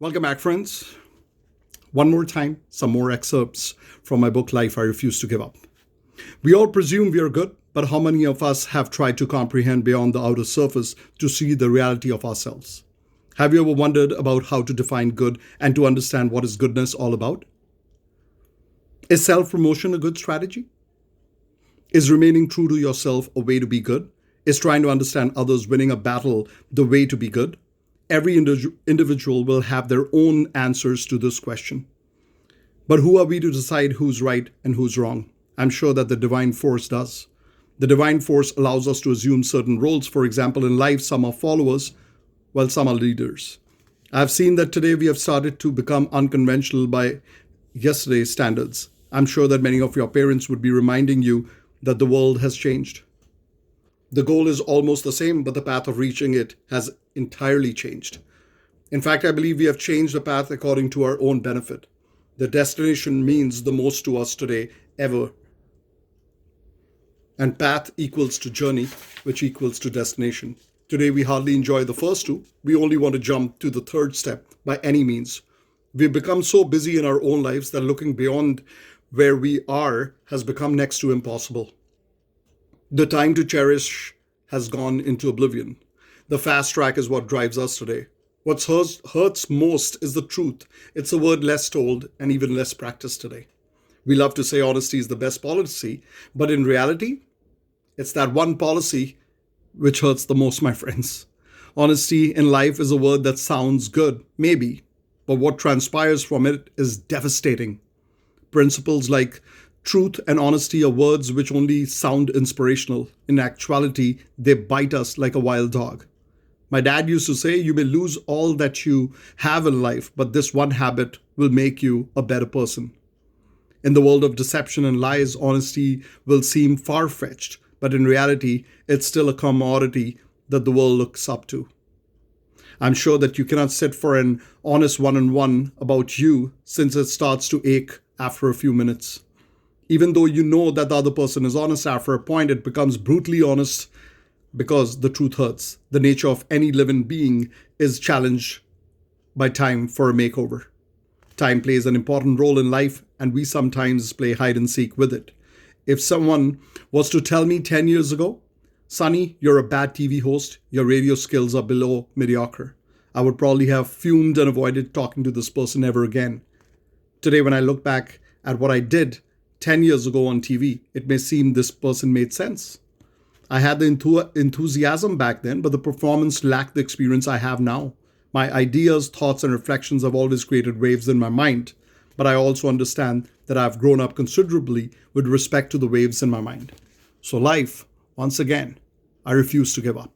Welcome back, friends. One more time, some more excerpts from my book, Life I Refuse to Give Up. We all presume we are good, but how many of us have tried to comprehend beyond the outer surface to see the reality of ourselves? Have you ever wondered about how to define good and to understand what is goodness all about? Is self-promotion a good strategy? Is remaining true to yourself a way to be good? Is trying to understand others winning a battle the way to be good? Every individual will have their own answers to this question. But who are we to decide who's right and who's wrong? I'm sure that the divine force does. The divine force allows us to assume certain roles. For example, in life, some are followers, while some are leaders. I've seen that today we have started to become unconventional by yesterday's standards. I'm sure that many of your parents would be reminding you that the world has changed. The goal is almost the same, but the path of reaching it has entirely changed. In fact, I believe we have changed the path according to our own benefit. The destination means the most to us today ever. And path equals to journey, which equals to destination. Today, we hardly enjoy the first two. We only want to jump to the third step by any means. We've become so busy in our own lives that looking beyond where we are has become next to impossible. The time to cherish has gone into oblivion. The fast track is what drives us today. What hurts most is the truth. It's a word less told and even less practiced today. We love to say honesty is the best policy, but in reality, it's that one policy which hurts the most, my friends. Honesty in life is a word that sounds good, maybe, but what transpires from it is devastating. Principles like truth and honesty are words which only sound inspirational. In actuality, they bite us like a wild dog. My dad used to say, you may lose all that you have in life, but this one habit will make you a better person. In the world of deception and lies, honesty will seem far-fetched, but in reality, it's still a commodity that the world looks up to. I'm sure that you cannot sit for an honest one-on-one about you since it starts to ache after a few minutes. Even though you know that the other person is honest, after a point it becomes brutally honest because the truth hurts. The nature of any living being is challenged by time for a makeover. Time plays an important role in life, and we sometimes play hide and seek with it. If someone was to tell me 10 years ago, Sonny, you're a bad TV host, your radio skills are below mediocre, I would probably have fumed and avoided talking to this person ever again. Today, when I look back at what I did 10 years ago on TV, it may seem this person made sense. I had the enthusiasm back then, but the performance lacked the experience I have now. My ideas, thoughts, and reflections have always created waves in my mind, but I also understand that I've grown up considerably with respect to the waves in my mind. So life, once again, I refuse to give up.